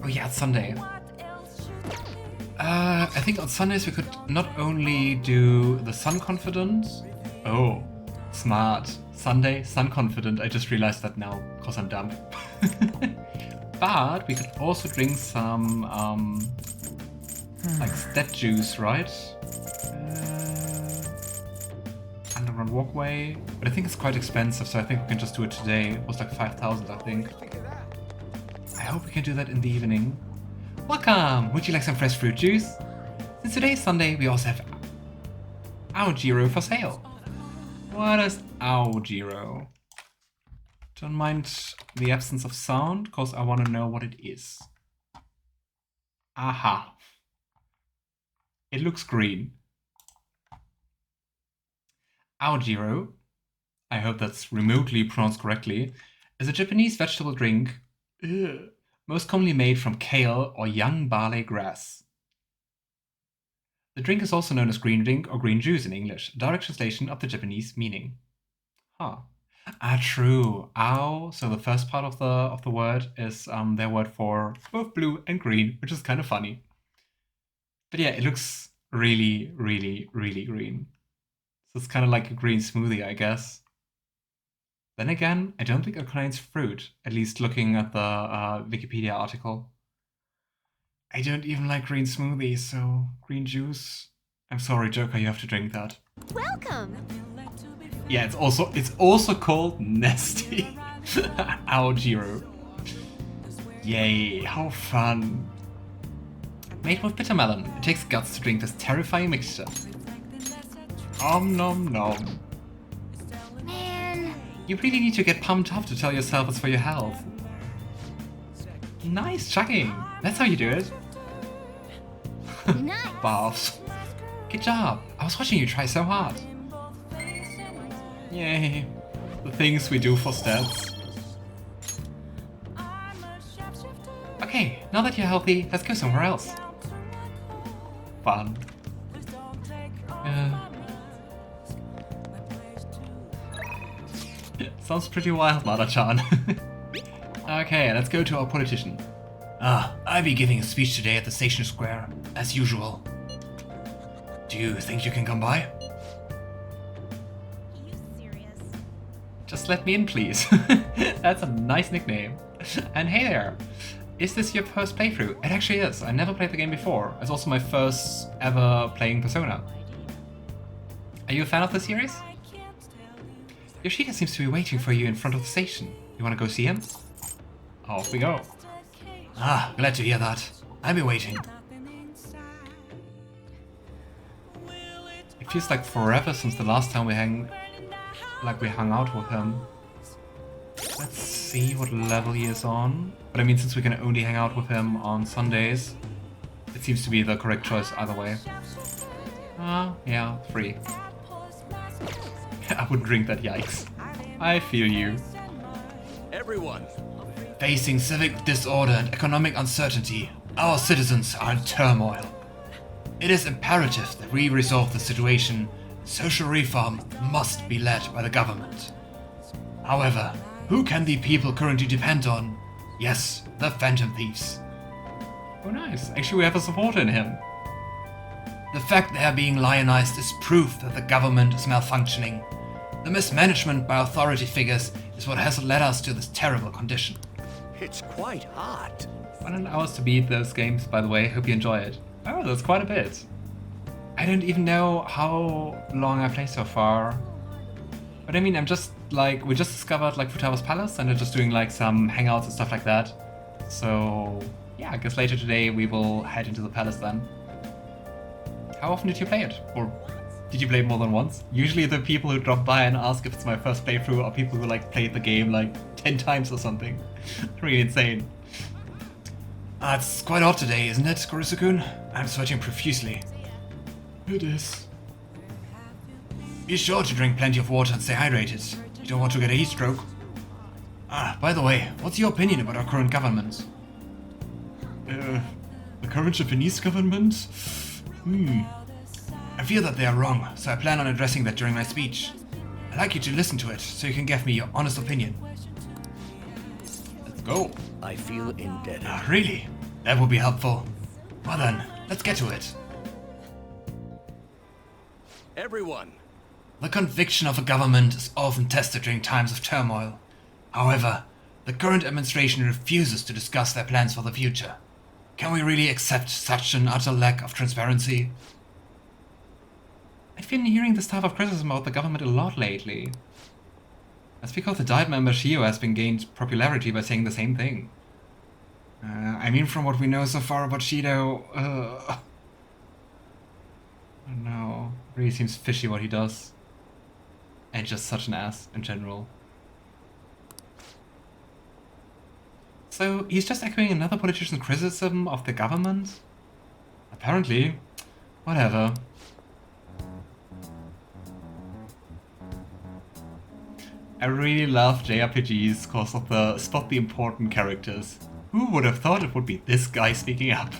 Oh yeah, it's Sunday. I think on Sundays we could not only do the Sun Confident. Oh, smart. Sunday, Sun Confident. I just realized that now, because I'm dumb. But we could also drink some, like stat juice, right? Underground Walkway. But I think it's quite expensive, so I think we can just do it today. It was like 5,000, I think. I hope we can do that in the evening. Welcome! Would you like some fresh fruit juice? Since today is Sunday, we also have Aojiro for sale. What is Aojiro? Don't mind the absence of sound, because I want to know what it is. Aha. It looks green. Aojiro, I hope that's remotely pronounced correctly, is a Japanese vegetable drink. Ugh. Most commonly made from kale or young barley grass. The drink is also known as green drink or green juice in English, a direct translation of the Japanese meaning. Huh. Ah, true. Ao, so the first part of the word is their word for both blue and green, which is kind of funny. But yeah, it looks really, really, really green. So it's kind of like a green smoothie, I guess. Then again, I don't think it contains fruit, at least looking at the Wikipedia article. I don't even like green smoothies, so green juice. I'm sorry, Joker, you have to drink that. Welcome! Yeah, it's also called Nesty. Aojiro. Yay, how fun. Made with bitter melon, it takes guts to drink this terrifying mixture. Om nom nom. You really need to get pumped up to tell yourself it's for your health. Nice chugging. That's how you do it. Nice. Baths. Good job. I was watching you try so hard. Yay. The things we do for stats. Okay, now that you're healthy, let's go somewhere else. Fun. Sounds pretty wild, Mada-chan. Okay, let's go to our politician. I'll be giving a speech today at the station square, as usual. Do you think you can come by? Are you serious? Just let me in, please. That's a nice nickname. And hey there! Is this your first playthrough? It actually is. I never played the game before. It's also my first ever playing Persona. Are you a fan of the series? Yoshida seems to be waiting for you in front of the station. You wanna go see him? Off we go. Glad to hear that. I'll be waiting. It feels like forever since the last time we hung out with him. Let's see what level he is on. But I mean, since we can only hang out with him on Sundays, it seems to be the correct choice either way. Yeah, 3. I wouldn't drink that, yikes. I feel you. Everyone! Facing civic disorder and economic uncertainty, our citizens are in turmoil. It is imperative that we resolve the situation. Social reform must be led by the government. However, who can the people currently depend on? Yes, the Phantom Thieves. Oh nice, actually we have a supporter in him. The fact they are being lionized is proof that the government is malfunctioning. The mismanagement by authority figures is what has led us to this terrible condition. It's quite hot. 100 hours to beat those games, by the way. Hope you enjoy it. Oh, that's quite a bit. I don't even know how long I played so far. But I mean, I'm just like, we just discovered like Futaba's Palace and we're just doing like some hangouts and stuff like that. So yeah, I guess later today we will head into the palace then. How often did you play it? Or did you play it more than once? Usually the people who drop by and ask if it's my first playthrough are people who like played the game like 10 times or something. Really insane. It's quite hot today, isn't it, Kurusu-kun? I'm sweating profusely. It is. Be sure to drink plenty of water and stay hydrated. You don't want to get a heat stroke. By the way, what's your opinion about our current government? The current Japanese government? I feel that they are wrong, so I plan on addressing that during my speech. I'd like you to listen to it, so you can give me your honest opinion. Let's go. I feel indebted. Really? That would be helpful. Well then, let's get to it. Everyone, The conviction of a government is often tested during times of turmoil. However, the current administration refuses to discuss their plans for the future. Can we really accept such an utter lack of transparency? I've been hearing this type of criticism about the government a lot lately. That's because the Diet member Shio has been gained popularity by saying the same thing. I mean, from what we know so far about Shido, I don't know. Really seems fishy what he does. And just such an ass in general. So, he's just echoing another politician's criticism of the government? Apparently. Whatever. I really love JRPGs because of the spot the important characters. Who would have thought it would be this guy speaking up?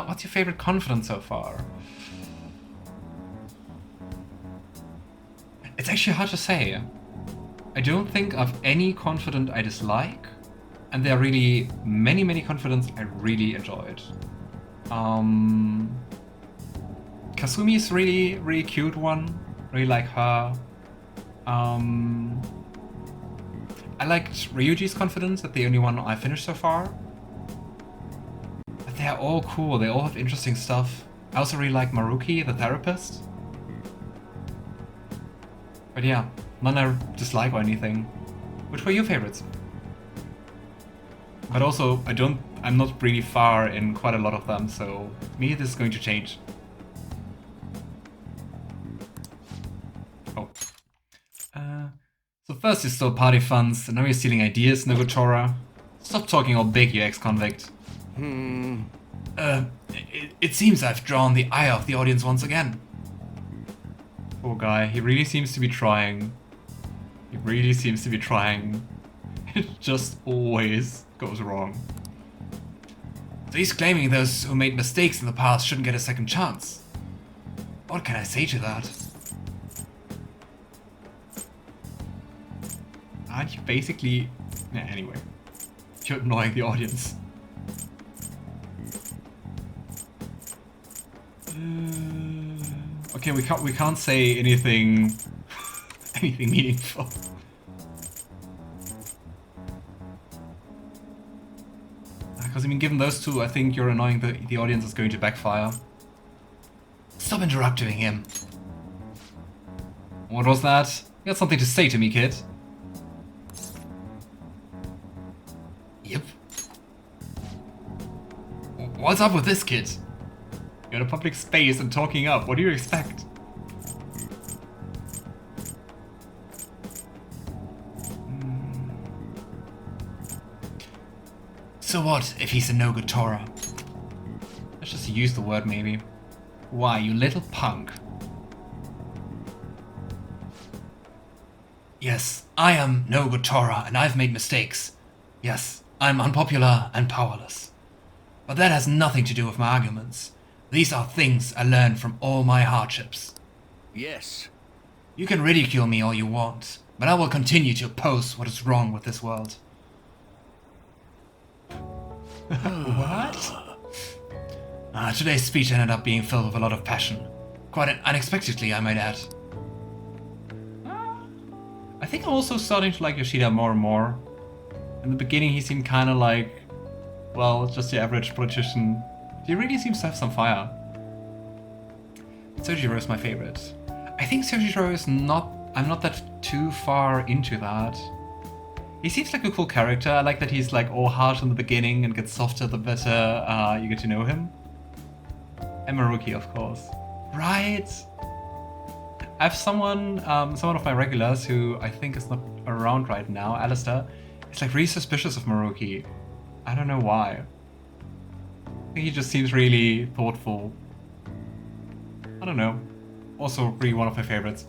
What's your favorite confidant so far? It's actually hard to say. I don't think of any confidant I dislike, and there are really many confidants I really enjoyed. Kasumi is really cute one. Really like her. I liked Ryuji's confidence, that's the only one I finished so far. But they're all cool, they all have interesting stuff. I also really like Maruki, the therapist. But yeah, none I dislike or anything. Which were your favorites? But also, I'm not really far in quite a lot of them, so maybe this is going to change. Oh. So first you stole party funds, and now you're stealing ideas, Nogutora. Stop talking all big, you ex-convict. It seems I've drawn the ire of the audience once again. Poor guy, he really seems to be trying. He really seems to be trying. It just always goes wrong. So he's claiming those who made mistakes in the past shouldn't get a second chance. What can I say to that? Aren't you basically... Yeah, anyway. You're annoying the audience. Okay, we can't say anything... anything meaningful. Because, I mean, given those two, I think you're annoying the audience is going to backfire. Stop interrupting him. What was that? You got something to say to me, kid? Yep. What's up with this kid? You're in a public space and talking up. What do you expect? So what if he's a no-good Tora? Let's just use the word maybe. Why, you little punk. Yes, I am no good Tora and I've made mistakes. Yes, I'm unpopular and powerless. But that has nothing to do with my arguments. These are things I learned from all my hardships. yes. You can ridicule me all you want, but I will continue to oppose what is wrong with this world. What? Today's speech ended up being filled with a lot of passion. Quite unexpectedly, I might add. I think I'm also starting to like Yoshida more and more. In the beginning he seemed kind of like, well, just the average politician. He really seems to have some fire. Sojiro is my favorite. I think Sojiro is not... I'm not that too far into that. He seems like a cool character. I like that he's like all harsh in the beginning and gets softer the better you get to know him. And Maruki, of course. Right? I have someone of my regulars who I think is not around right now, Alistair. He's like really suspicious of Maruki. I don't know why. I think he just seems really thoughtful. I don't know. Also really one of my favorites.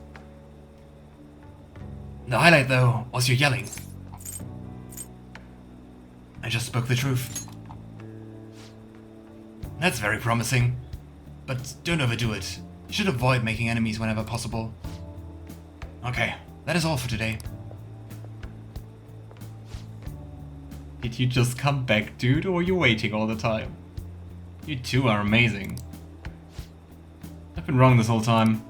The highlight though was your yelling. I just spoke the truth. That's very promising. But don't overdo it. You should avoid making enemies whenever possible. Okay, that is all for today. Did you just come back, dude, or were you waiting all the time? You two are amazing. I've been wrong this whole time.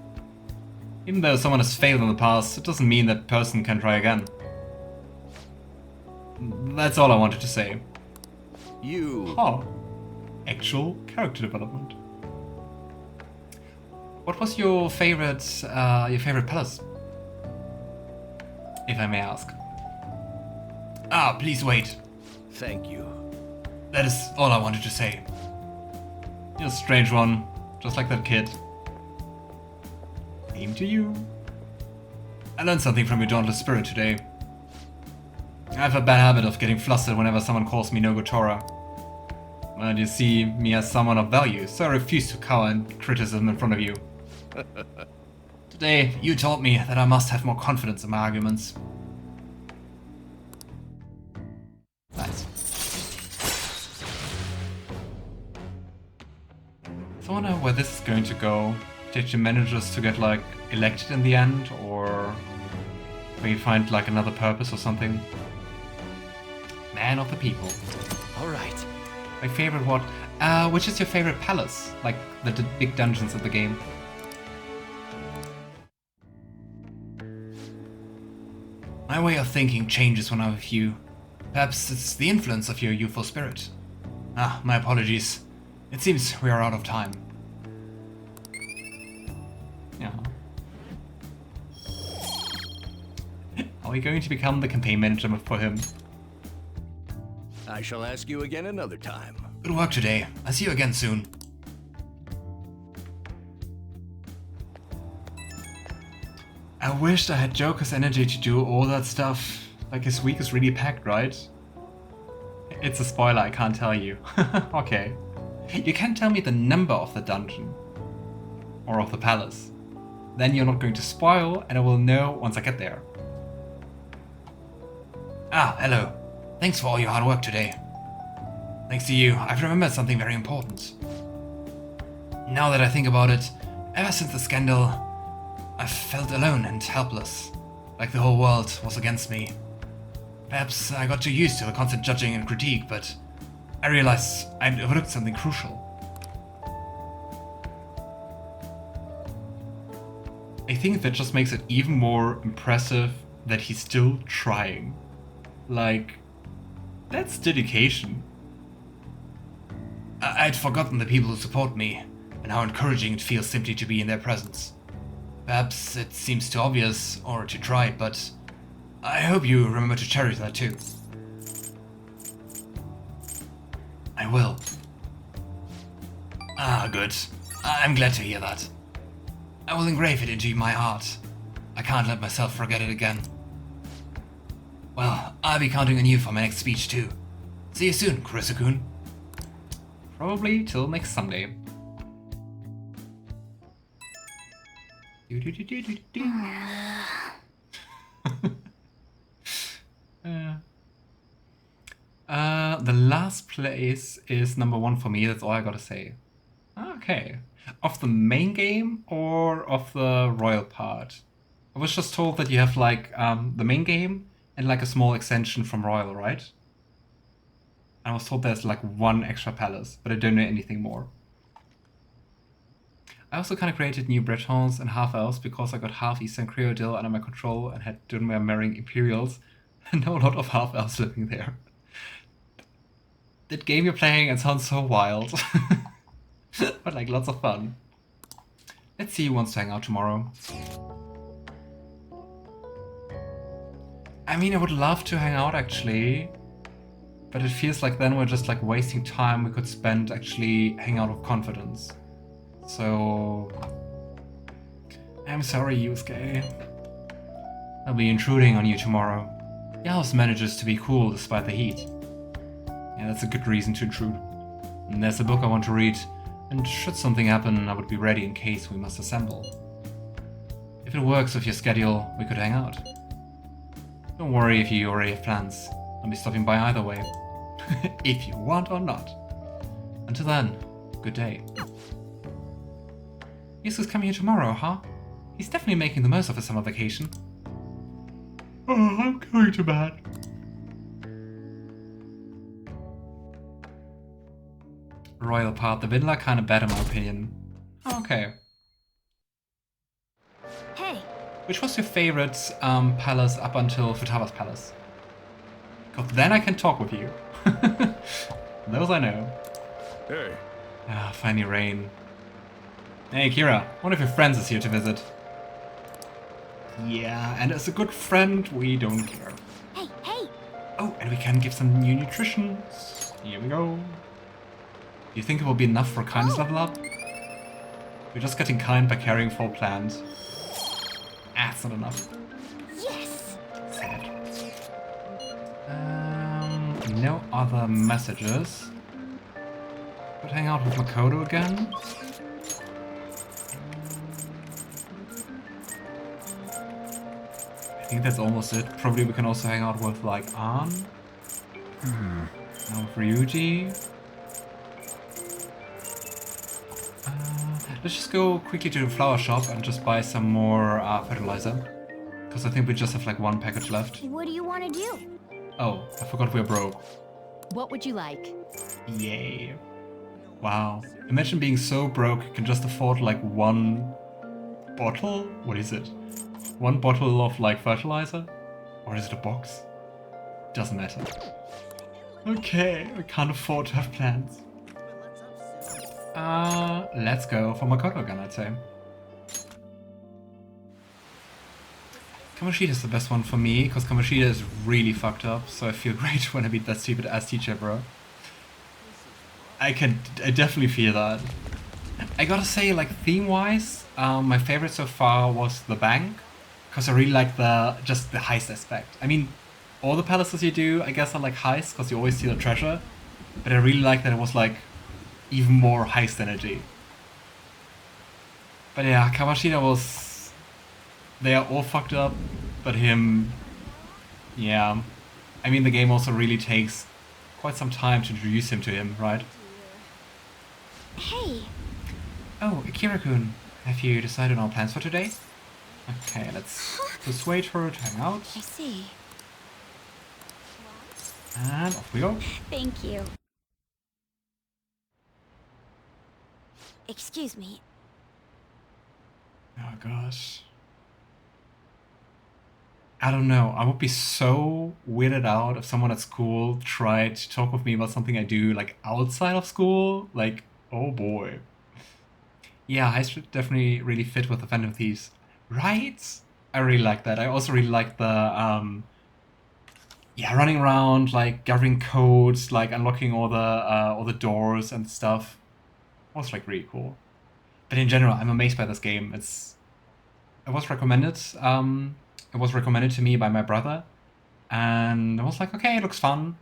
Even though someone has failed in the past, it doesn't mean that person can try again. That's all I wanted to say. You... Oh. Actual character development. What was your favorite palace? If I may ask. Ah, please wait. Thank you. That is all I wanted to say. You're a strange one, just like that kid. Same to you. I learned something from your dauntless spirit today. I have a bad habit of getting flustered whenever someone calls me Nogotora. Well, you see me as someone of value, so I refuse to cower in criticism in front of you. Today, you taught me that I must have more confidence in my arguments. Nice. So I wonder where this is going to go. Did you manage us to get, like, elected in the end, or maybe find, like, another purpose or something? Man of the people. Alright. My favorite what? Which is your favorite palace? Like, the big dungeons of the game. My way of thinking changes when I'm with you. Perhaps it's the influence of your youthful spirit. Ah, my apologies. It seems we are out of time. Yeah. Are we going to become the campaign manager for him? I shall ask you again another time. Good work today. I'll see you again soon. I wished I had Joker's energy to do all that stuff. Like, his week is really packed, right? It's a spoiler, I can't tell you. Okay. You can tell me the number of the dungeon. Or of the palace. Then you're not going to spoil, and I will know once I get there. Ah, hello. Thanks for all your hard work today. Thanks to you, I've remembered something very important. Now that I think about it, ever since the scandal, I've felt alone and helpless, like the whole world was against me. Perhaps I got too used to the constant judging and critique, but I realized I'd overlooked something crucial. I think that just makes it even more impressive that he's still trying. Like, that's dedication. I'd forgotten the people who support me, and how encouraging it feels simply to be in their presence. Perhaps it seems too obvious, or too trite, but I hope you remember to cherish that too. I will. Ah, good. I'm glad to hear that. I will engrave it into my heart. I can't let myself forget it again. Well, I'll be counting on you for my next speech too. See you soon, Kurusu-kun. Probably till next Sunday. The last place is number 1 for me, that's all I gotta say. Okay. Of the main game or of the royal part? I was just told that you have like the main game and like a small extension from royal, right? I was told there's like 1 extra palace, but I don't know anything more. I also kind of created new Bretons and half-elves because I got half Eastern Creodil under my control and had Dunmer marrying Imperials. I know a lot of half-elves living there. That game you're playing, it sounds so wild. But like lots of fun. Let's see who wants to hang out tomorrow. I mean, I would love to hang out actually. But it feels like then we're just like wasting time we could spend actually hanging out with confidence. So I'm sorry, Yusuke. I'll be intruding on you tomorrow. Your house manages to be cool despite the heat. Yeah, that's a good reason to intrude. And there's a book I want to read, and should something happen, I would be ready in case we must assemble. If it works with your schedule, we could hang out. Don't worry if you already have plans. I'll be stopping by either way. If you want or not. Until then, good day. Yusuke's coming here tomorrow, huh? He's definitely making the most of his summer vacation. Oh, I'm going to bed. royal part. The vanilla kind of bad in my opinion. Okay. Hey. Which was your favorite palace up until Futaba's palace? Because then I can talk with you. Those I know. Hey. Ah, finally rain. Hey Kira, one of your friends is here to visit. Yeah, and as a good friend, we don't care. Hey, hey! Oh, and we can give some new nutrition. Here we go. Do you think it will be enough for kindness level up? We're just getting kind by carrying 4 plants. Ah, it's not enough. Yes! Sad. No other messages. Could hang out with Makoto again. I think that's almost it. Probably we can also hang out with like Ann. Now with Ryuji. Let's just go quickly to the flower shop and just buy some more fertilizer. Because I think we just have like 1 package left. What do you want to do? Oh, I forgot we're broke. What would you like? Yay. Wow. Imagine being so broke you can just afford like 1 bottle? What is it? 1 bottle of like fertilizer? Or is it a box? Doesn't matter. Okay, we can't afford to have plants. Let's go for Makoto again, I'd say. Kamoshida is the best one for me, because Kamoshida is really fucked up, so I feel great when I beat that stupid ass teacher, bro. I definitely feel that. I gotta say, like, theme-wise, my favorite so far was the bank, because I really like just the heist aspect. I mean, all the palaces you do, I guess, are like heists, because you always steal a treasure, but I really like that it was like even more heist energy. But yeah, Kamoshida was... They are all fucked up, but him... Yeah. I mean, the game also really takes quite some time to introduce him to him, right? Hey! Oh, Akira-kun, have you decided on our plans for today? Okay, let's persuade her to hang out. I see. And off we go. Thank you. Excuse me. Oh gosh. I don't know, I would be so weirded out if someone at school tried to talk with me about something I do like outside of school. Like, oh boy. Yeah, I should definitely really fit with the Phantom Thieves. Right? I really like that. I also really like the yeah, running around, like gathering codes, like unlocking all the doors and stuff. It was like really cool. But in general, I'm amazed by this game. It was recommended. It was recommended to me by my brother, and I was like, okay, it looks fun,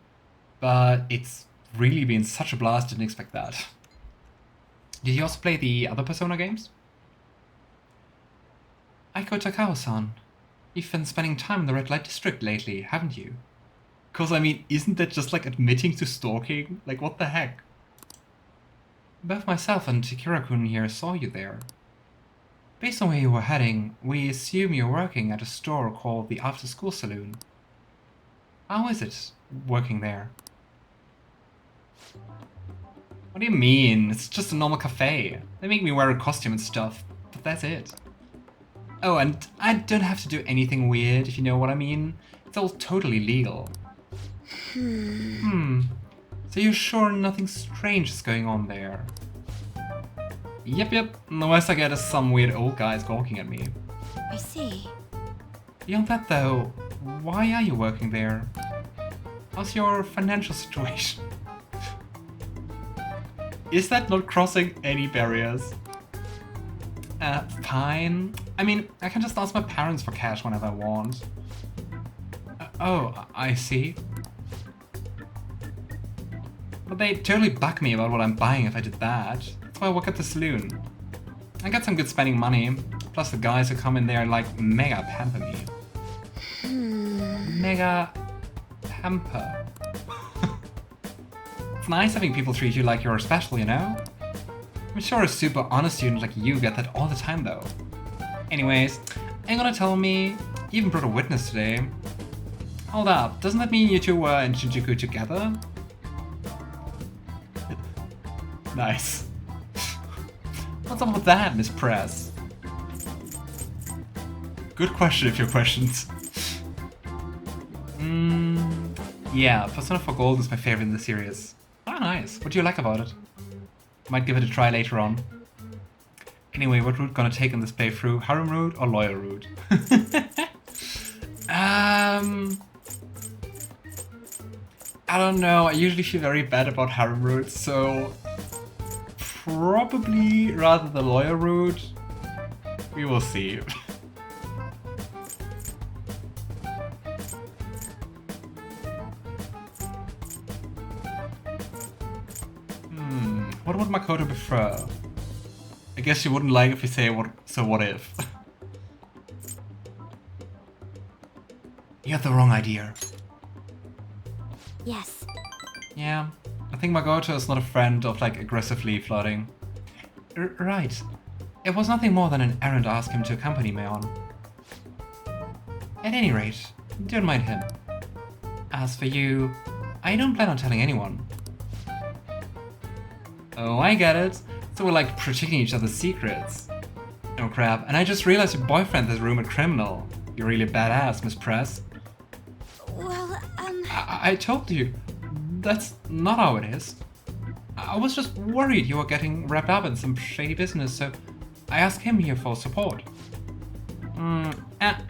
but it's really been such a blast. Didn't expect that. Did you also play the other Persona games? Aiko Takao-san, you've been spending time in the Red Light District lately, haven't you? Because, I mean, isn't that just like admitting to stalking? Like, what the heck? Both myself and Akira-kun here saw you there. Based on where you were heading, we assume you're working at a store called the After School Saloon. How is it working there? What do you mean? It's just a normal cafe. They make me wear a costume and stuff, but that's it. Oh, and I don't have to do anything weird, if you know what I mean. It's all totally legal. So you're sure nothing strange is going on there? Yep. The worst I get is some weird old guys gawking at me. I see. Beyond that though, why are you working there? How's your financial situation? Is that not crossing any barriers? Fine. I mean, I can just ask my parents for cash whenever I want. Oh, I see. But they totally bug me about what I'm buying if I did that. That's why I work at the saloon. I get some good spending money, plus the guys who come in there like mega pamper me. Mega pamper. It's nice having people treat you like you're special, you know? I'm sure a super honest student like you get that all the time though. Anyways, ain't gonna tell me you even brought a witness today. Hold up, doesn't that mean you two were in Shinjuku together? Nice. What's up with that, Miss Press? Good question if your questions. Yeah, Persona 4 Gold is my favorite in the series. Ah, nice. What do you like about it? Might give it a try later on. Anyway, what route gonna take in this playthrough? Harem route or lawyer route? I don't know. I usually feel very bad about harem routes, so probably rather the lawyer route. We will see. What would Makoto prefer? I guess she wouldn't like if we say what. So what if? You have the wrong idea. Yes. Yeah, I think Makoto is not a friend of like aggressively flirting. Right. It was nothing more than an errand to ask him to accompany me on. At any rate, don't mind him. As for you, I don't plan on telling anyone. Oh, I get it. So we're like protecting each other's secrets. Oh crap, and I just realized your boyfriend is a rumored criminal. You're really badass, Miss Press. Well, I told you. That's not how it is. I was just worried you were getting wrapped up in some shady business, so I asked him here for support.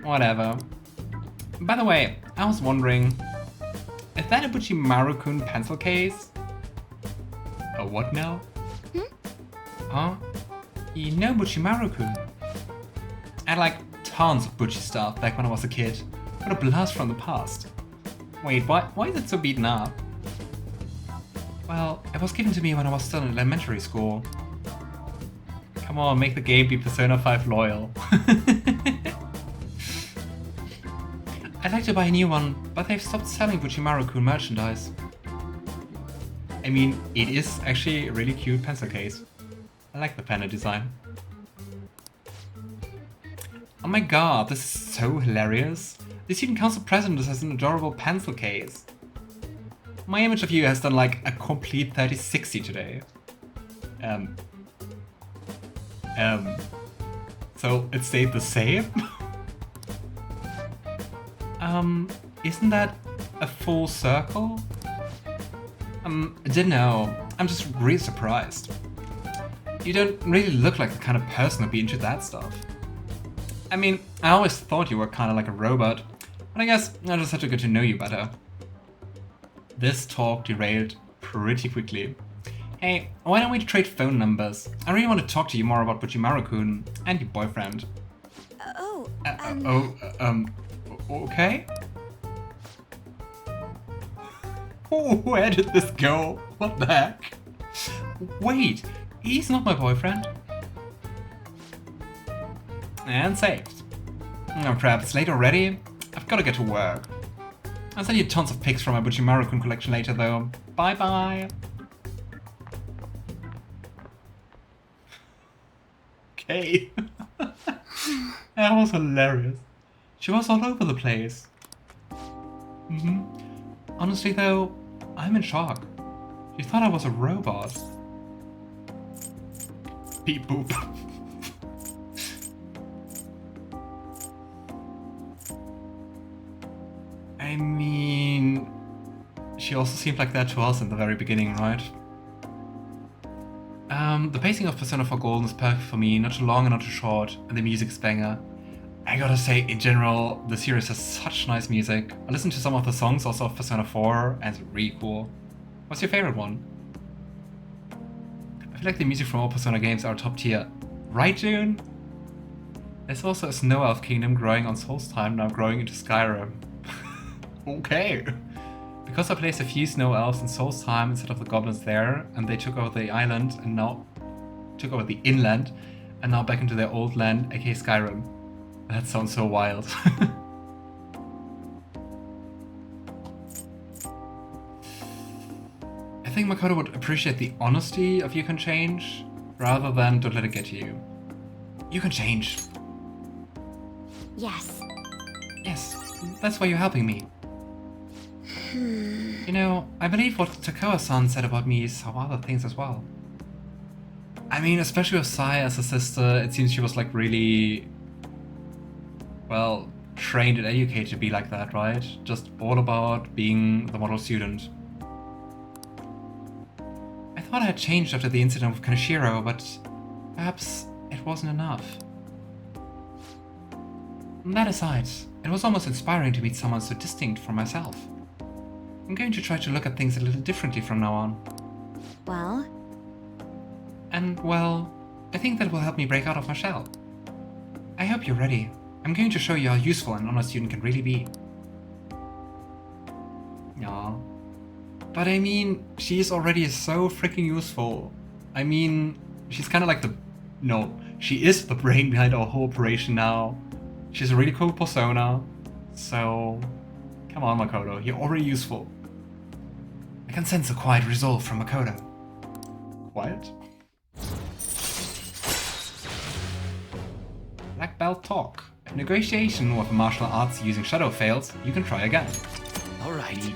Whatever. By the way, I was wondering, is that a Buchimaru-kun pencil case? A what now? Huh? You know Buchimaru-kun? I had like tons of Buchi stuff back when I was a kid. What a blast from the past. Wait, why is it so beaten up? Well, it was given to me when I was still in elementary school. Come on, make the game be Persona 5 loyal. I'd like to buy a new one, but they've stopped selling Buchimaru-kun merchandise. I mean, it is actually a really cute pencil case. I like the panel design. Oh my god, this is so hilarious. The student council president has an adorable pencil case. My image of you has done like a complete 3060 today. So it stayed the same? Isn't that a full circle? I didn't know. I'm just really surprised. You don't really look like the kind of person who'd be into that stuff. I mean, I always thought you were kind of like a robot, but I guess I just had to get to know you better. This talk derailed pretty quickly. Hey, why don't we trade phone numbers? I really want to talk to you more about Buchimaru-kun and your boyfriend. Okay? Where did this go? What the heck? Wait, he's not my boyfriend. And saved. Oh crap, it's late already? I've gotta get to work. I'll send you tons of pics from my Buchimaru-kun collection later though. Bye bye! Okay. That was hilarious. She was all over the place. Honestly though, I'm in shock. She thought I was a robot. Beep boop. I mean, she also seemed like that to us in the very beginning, right? The pacing of Persona 4 Golden is perfect for me, not too long and not too short, and the music's banger. I gotta say, in general, the series has such nice music. I listened to some of the songs also of Persona 4, and it's really cool. What's your favorite one? I feel like the music from all Persona games are top tier. Right, June? There's also a snow elf kingdom growing on Solstheim, now growing into Skyrim. Okay. Because I placed a few snow elves in Solstheim instead of the goblins there, and they took over the island and now took over the inland, and now back into their old land, aka Skyrim. That sounds so wild. I think Makoto would appreciate the honesty of you can change, rather than don't let it get to you. You can change. Yes. Yes, that's why you're helping me. You know, I believe what Takawa-san said about me is how other things as well. I mean, especially with Sai as a sister, it seems she was like really, well, trained and educated to be like that, right? Just all about being the model student. I thought I had changed after the incident with Kaneshiro, but perhaps it wasn't enough. That aside, it was almost inspiring to meet someone so distinct from myself. I'm going to try to look at things a little differently from now on. Well? And, well, I think that will help me break out of my shell. I hope you're ready. I'm going to show you how useful an honor student can really be. Aw. But I mean, she is already so freaking useful. I mean, she's kind of like she is the brain behind our whole operation now. She's a really cool persona. So, come on, Makoto, you're already useful. I can sense a quiet resolve from Makoto. Quiet? Black belt talk. If negotiation with martial arts using shadow fails, you can try again. Alright.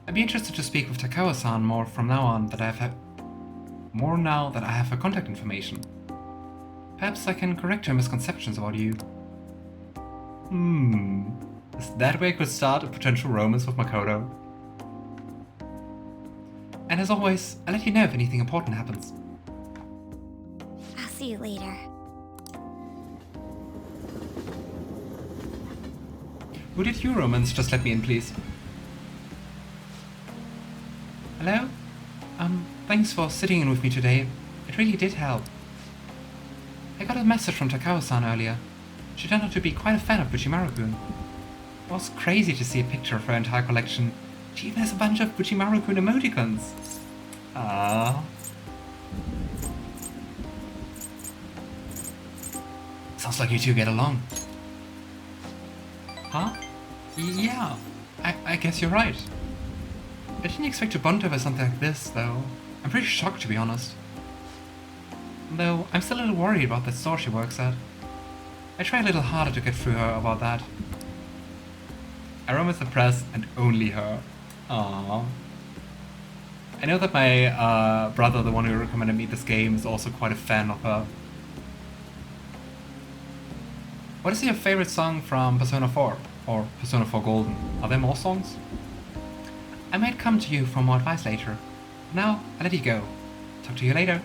I'd be interested to speak with Takawa-san more from now on that I have more now that I have her contact information. Perhaps I can correct her misconceptions about you. Is that way I could start a potential romance with Makoto? And as always, I'll let you know if anything important happens. I'll see you later. Who did you romance? Just let me in, please. Hello? Thanks for sitting in with me today. It really did help. I got a message from Takawa-san earlier. She turned out to be quite a fan of Buchimaru-kun. It was crazy to see a picture of her entire collection. She even has a bunch of Buchimaru-kun emoticons. Ah. Sounds like you two get along. Huh? Yeah, I guess you're right. I didn't expect to bond over something like this, though. I'm pretty shocked, to be honest. Though, I'm still a little worried about that store she works at. I try a little harder to get through her about that. I romance the press and only her. Aww. I know that my brother, the one who recommended me this game, is also quite a fan of her. What is your favorite song from Persona 4? Or Persona 4 Golden? Are there more songs? I might come to you for more advice later. For now, I'll let you go. Talk to you later.